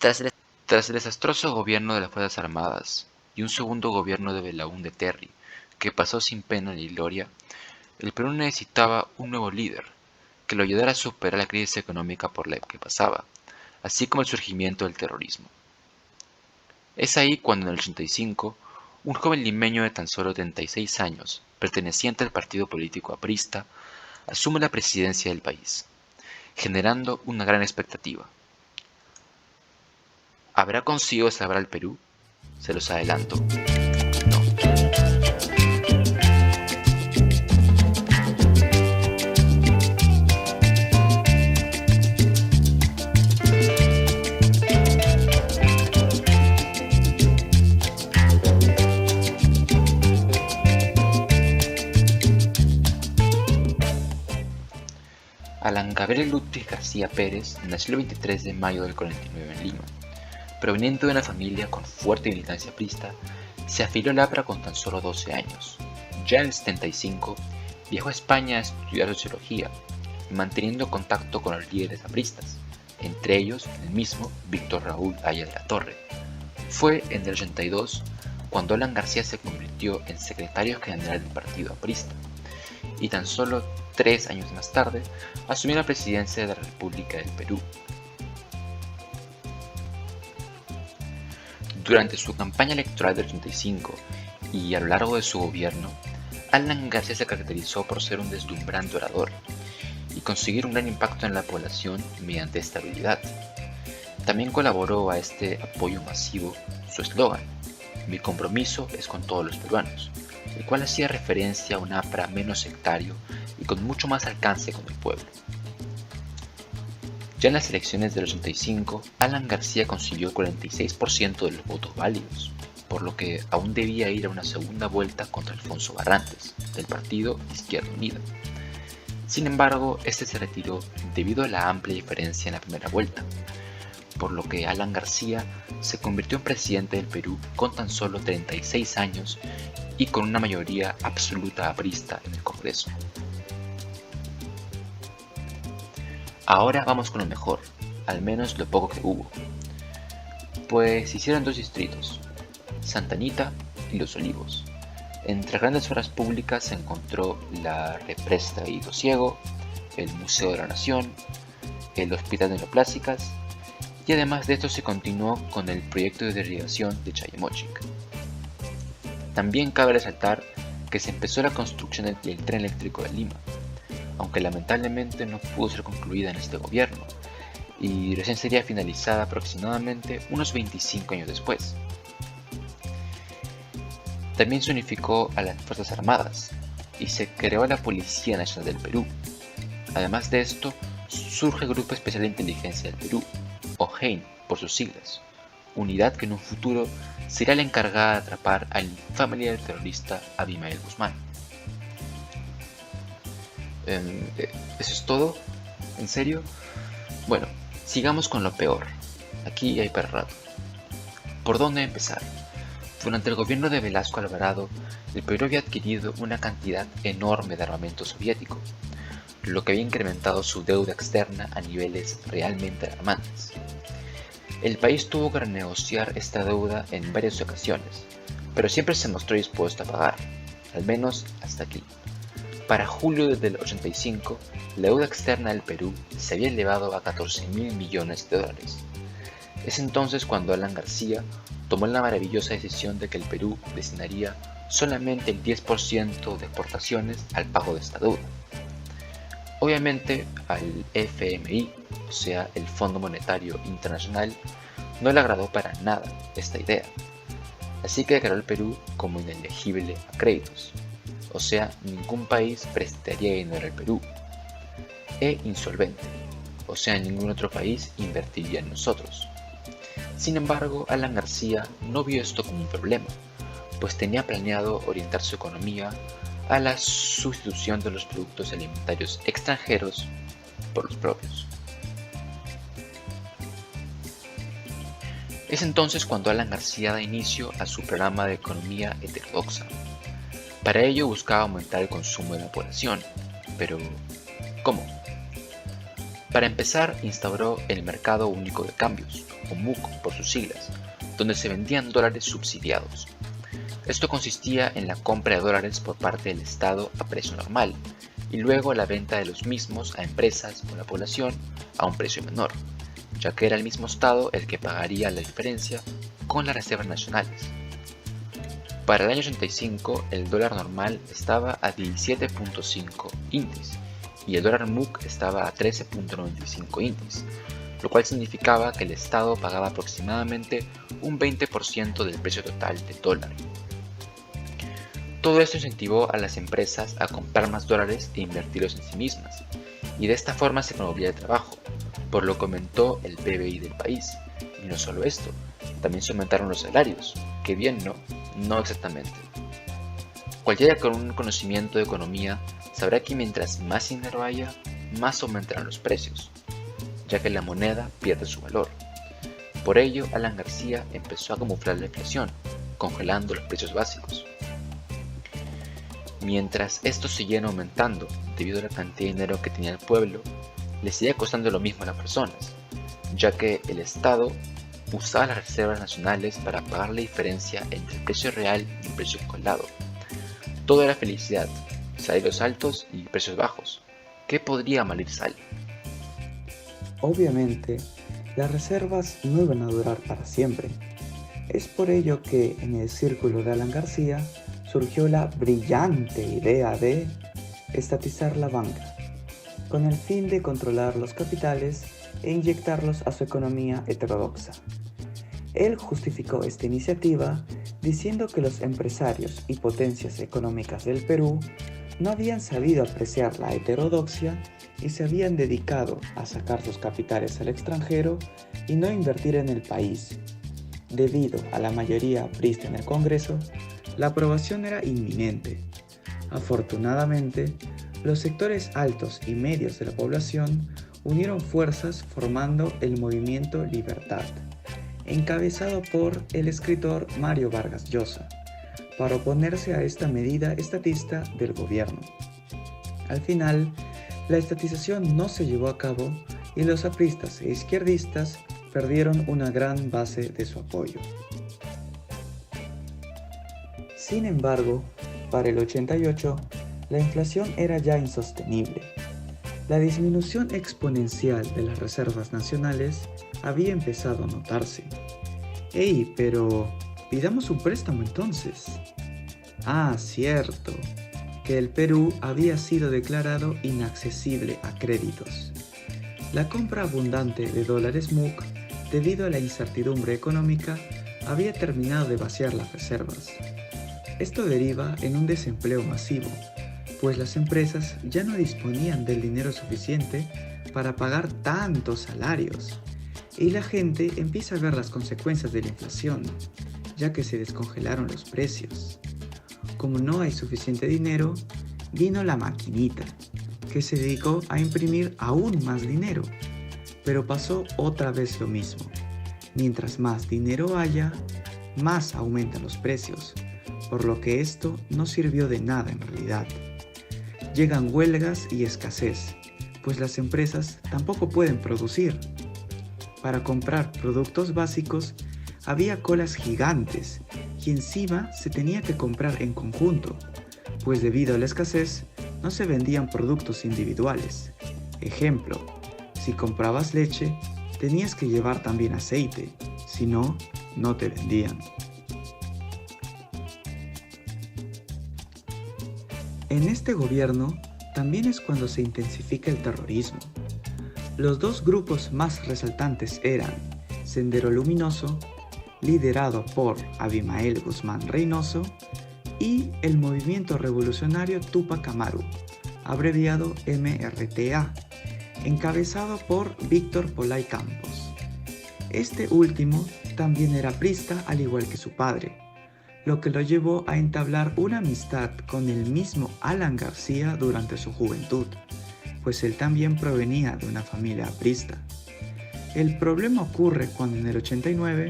Tras el desastroso gobierno de las Fuerzas Armadas y un segundo gobierno de Belaúnde Terry, que pasó sin pena ni gloria, el Perú necesitaba un nuevo líder que lo ayudara a superar la crisis económica por la que pasaba, así como el surgimiento del terrorismo. Es ahí cuando en el 85, un joven limeño de tan solo 36 años, perteneciente al partido político aprista, asume la presidencia del país, generando una gran expectativa. ¿Habrá conseguido salvar al Perú? Se los adelanto. No. Alan Gabriel Ludwig García Pérez nació el 23 de mayo del 49 en Lima. Proveniente de una familia con fuerte militancia aprista, se afilió al APRA con tan solo 12 años. Ya en el 75, viajó a España a estudiar sociología, manteniendo contacto con los líderes apristas, entre ellos el mismo Víctor Raúl Haya de la Torre. Fue en el 82 cuando Alan García se convirtió en secretario general del partido aprista, y tan solo 3 años más tarde asumió la presidencia de la República del Perú. Durante su campaña electoral del 85 y a lo largo de su gobierno, Alan García se caracterizó por ser un deslumbrante orador y conseguir un gran impacto en la población mediante esta habilidad. También colaboró a este apoyo masivo su eslogan: "Mi compromiso es con todos los peruanos", el cual hacía referencia a un APRA menos sectario y con mucho más alcance con el pueblo. Ya en las elecciones del 85, Alan García consiguió el 46% de los votos válidos, por lo que aún debía ir a una segunda vuelta contra Alfonso Barrantes, del partido Izquierda Unida. Sin embargo, este se retiró debido a la amplia diferencia en la primera vuelta, por lo que Alan García se convirtió en presidente del Perú con tan solo 36 años y con una mayoría absoluta aprista en el Congreso. Ahora vamos con lo mejor, al menos lo poco que hubo. Pues hicieron 2 distritos, Santa Anita y Los Olivos. Entre grandes obras públicas se encontró la represa de Hilo Ciego, el Museo de la Nación, el Hospital de Neoplásicas, y además de esto se continuó con el proyecto de irrigación de Chayamochic. También cabe resaltar que se empezó la construcción del tren eléctrico de Lima, aunque lamentablemente no pudo ser concluida en este gobierno, y recién sería finalizada aproximadamente unos 25 años después. También se unificó a las Fuerzas Armadas y se creó la Policía Nacional del Perú. Además de esto, surge el Grupo Especial de Inteligencia del Perú, o GEIN por sus siglas, unidad que en un futuro será la encargada de atrapar al infame líder terrorista Abimael Guzmán. ¿Eso es todo? ¿En serio? Bueno, sigamos con lo peor. Aquí hay para rato. ¿Por dónde empezar? Durante el gobierno de Velasco Alvarado, el Perú había adquirido una cantidad enorme de armamento soviético, lo que había incrementado su deuda externa a niveles realmente alarmantes. El país tuvo que renegociar esta deuda en varias ocasiones, pero siempre se mostró dispuesto a pagar, al menos hasta aquí. Para julio del 85, la deuda externa del Perú se había elevado a 14.000 millones de dólares. Es entonces cuando Alan García tomó la maravillosa decisión de que el Perú destinaría solamente el 10% de exportaciones al pago de esta deuda. Obviamente al FMI, o sea, el Fondo Monetario Internacional, no le agradó para nada esta idea, así que declaró al Perú como inelegible a créditos, o sea, ningún país prestaría dinero al Perú, e insolvente, o sea, ningún otro país invertiría en nosotros. Sin embargo, Alan García no vio esto como un problema, pues tenía planeado orientar su economía a la sustitución de los productos alimentarios extranjeros por los propios. Es entonces cuando Alan García da inicio a su programa de economía heterodoxa. Para ello buscaba aumentar el consumo de la población, pero ¿cómo? Para empezar, instauró el Mercado Único de Cambios, o MUC por sus siglas, donde se vendían dólares subsidiados. Esto consistía en la compra de dólares por parte del Estado a precio normal y luego la venta de los mismos a empresas o la población a un precio menor, ya que era el mismo Estado el que pagaría la diferencia con las reservas nacionales. Para el año 85, el dólar normal estaba a 17.5 intis y el dólar MUC estaba a 13.95 intis, lo cual significaba que el Estado pagaba aproximadamente un 20% del precio total del dólar. Todo esto incentivó a las empresas a comprar más dólares e invertirlos en sí mismas, y de esta forma se promovía el trabajo, por lo que aumentó el PBI del país. Y no solo esto, también se aumentaron los salarios, que bien no exactamente. Cualquiera con un conocimiento de economía sabrá que mientras más dinero haya, más aumentarán los precios, ya que la moneda pierde su valor. Por ello, Alan García empezó a camuflar la inflación, congelando los precios básicos. Mientras estos siguieron aumentando debido a la cantidad de dinero que tenía el pueblo, le seguía costando lo mismo a las personas, ya que el Estado usaba las reservas nacionales para pagar la diferencia entre el precio real y el precio congelado. Todo era felicidad, salarios altos y precios bajos. ¿Qué podría mal ir mal? Obviamente, las reservas no iban a durar para siempre. Es por ello que en el círculo de Alan García surgió la brillante idea de estatizar la banca, con el fin de controlar los capitales e inyectarlos a su economía heterodoxa. Él justificó esta iniciativa diciendo que los empresarios y potencias económicas del Perú no habían sabido apreciar la heterodoxia y se habían dedicado a sacar sus capitales al extranjero y no invertir en el país. Debido a la mayoría aprista en el Congreso, la aprobación era inminente. Afortunadamente, los sectores altos y medios de la población unieron fuerzas formando el movimiento Libertad, encabezado por el escritor Mario Vargas Llosa, para oponerse a esta medida estatista del gobierno. Al final, la estatización no se llevó a cabo y los apristas e izquierdistas perdieron una gran base de su apoyo. Sin embargo, para el 88, la inflación era ya insostenible. La disminución exponencial de las reservas nacionales había empezado a notarse. ¡Ey, pero pidamos un préstamo entonces! Ah, cierto, que el Perú había sido declarado inaccesible a créditos. La compra abundante de dólares MUC, debido a la incertidumbre económica, había terminado de vaciar las reservas. Esto deriva en un desempleo masivo, pues las empresas ya no disponían del dinero suficiente para pagar tantos salarios, y la gente empieza a ver las consecuencias de la inflación, ya que se descongelaron los precios. Como no hay suficiente dinero, vino la maquinita, que se dedicó a imprimir aún más dinero, pero pasó otra vez lo mismo. Mientras más dinero haya, más aumentan los precios, por lo que esto no sirvió de nada en realidad. Llegan huelgas y escasez, pues las empresas tampoco pueden producir. Para comprar productos básicos había colas gigantes y encima se tenía que comprar en conjunto, pues debido a la escasez no se vendían productos individuales. Ejemplo, si comprabas leche, tenías que llevar también aceite, si no, no te vendían. En este gobierno también es cuando se intensifica el terrorismo. Los dos grupos más resaltantes eran Sendero Luminoso, liderado por Abimael Guzmán Reynoso, y el Movimiento Revolucionario Tupac Amaru, abreviado MRTA, encabezado por Víctor Polay Campos. Este último también era aprista al igual que su padre, lo que lo llevó a entablar una amistad con el mismo Alan García durante su juventud, pues él también provenía de una familia aprista. El problema ocurre cuando en el 89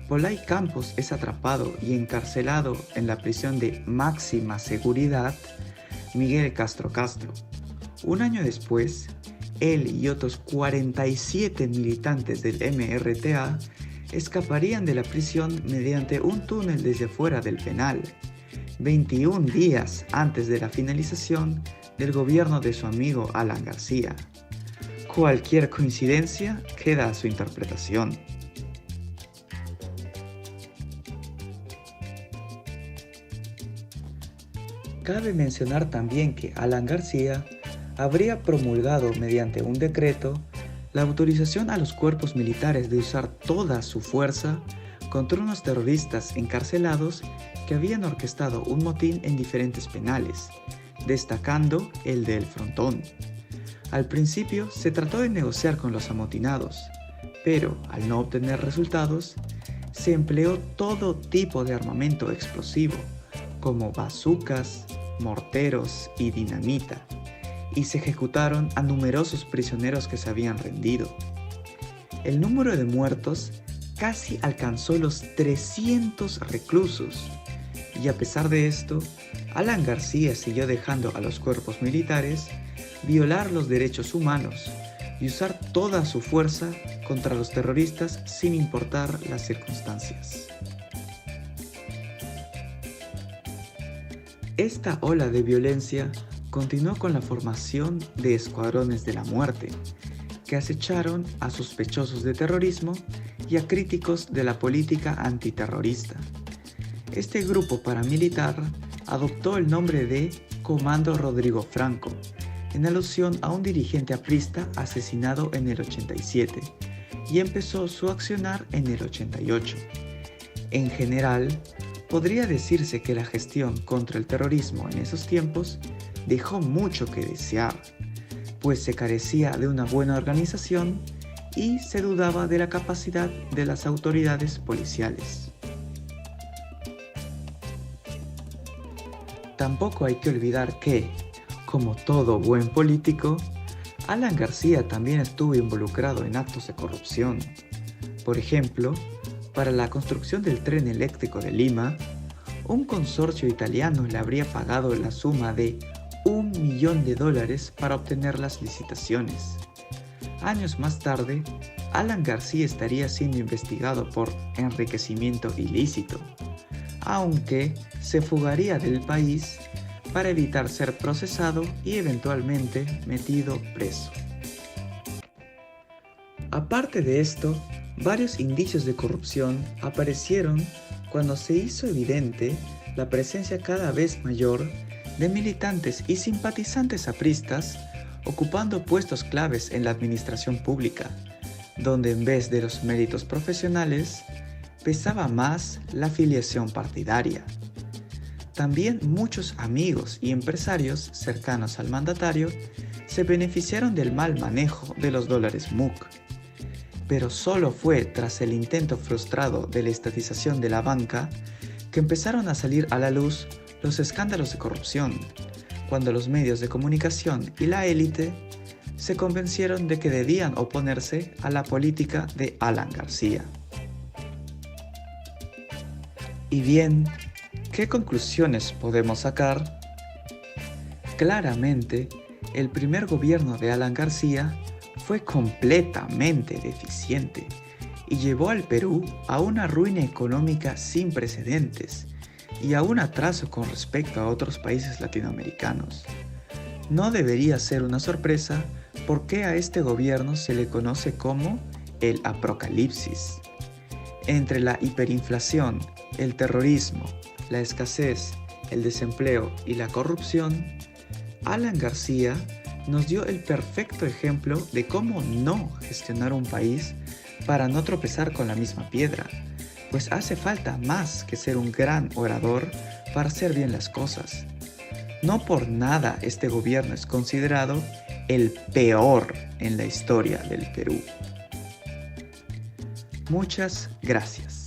Polay Campos es atrapado y encarcelado en la prisión de máxima seguridad Miguel Castro Castro. Un año después, él y otros 47 militantes del MRTA escaparían de la prisión mediante un túnel desde fuera del penal, 21 días antes de la finalización del gobierno de su amigo Alan García. Cualquier coincidencia queda a su interpretación. Cabe mencionar también que Alan García habría promulgado mediante un decreto la autorización a los cuerpos militares de usar toda su fuerza contra unos terroristas encarcelados que habían orquestado un motín en diferentes penales, destacando el de El Frontón. Al principio se trató de negociar con los amotinados, pero al no obtener resultados, se empleó todo tipo de armamento explosivo, como bazucas, morteros y dinamita, y se ejecutaron a numerosos prisioneros que se habían rendido. El número de muertos casi alcanzó los 300 reclusos, y a pesar de esto, Alan García siguió dejando a los cuerpos militares violar los derechos humanos y usar toda su fuerza contra los terroristas sin importar las circunstancias. Esta ola de violencia continuó con la formación de escuadrones de la muerte, que acecharon a sospechosos de terrorismo y a críticos de la política antiterrorista. Este grupo paramilitar adoptó el nombre de Comando Rodrigo Franco, en alusión a un dirigente aprista asesinado en el 87, y empezó su accionar en el 88. En general, podría decirse que la gestión contra el terrorismo en esos tiempos dejó mucho que desear, pues se carecía de una buena organización y se dudaba de la capacidad de las autoridades policiales. Tampoco hay que olvidar que, como todo buen político, Alan García también estuvo involucrado en actos de corrupción. Por ejemplo, para la construcción del tren eléctrico de Lima, un consorcio italiano le habría pagado la suma de $1 millón para obtener las licitaciones. Años más tarde, Alan García estaría siendo investigado por enriquecimiento ilícito, aunque se fugaría del país para evitar ser procesado y eventualmente metido preso. Aparte de esto, varios indicios de corrupción aparecieron cuando se hizo evidente la presencia cada vez mayor de militantes y simpatizantes apristas ocupando puestos claves en la administración pública, donde en vez de los méritos profesionales, pesaba más la afiliación partidaria. También muchos amigos y empresarios cercanos al mandatario se beneficiaron del mal manejo de los dólares MUC, pero solo fue tras el intento frustrado de la estatización de la banca que empezaron a salir a la luz los escándalos de corrupción, cuando los medios de comunicación y la élite se convencieron de que debían oponerse a la política de Alan García. Y bien, ¿qué conclusiones podemos sacar? Claramente, el primer gobierno de Alan García fue completamente deficiente y llevó al Perú a una ruina económica sin precedentes y a un atraso con respecto a otros países latinoamericanos. No debería ser una sorpresa por qué a este gobierno se le conoce como el Apocalipsis. Entre la hiperinflación, el terrorismo, la escasez, el desempleo y la corrupción, Alan García nos dio el perfecto ejemplo de cómo no gestionar un país para no tropezar con la misma piedra, pues hace falta más que ser un gran orador para hacer bien las cosas. No por nada este gobierno es considerado el peor en la historia del Perú. Muchas gracias.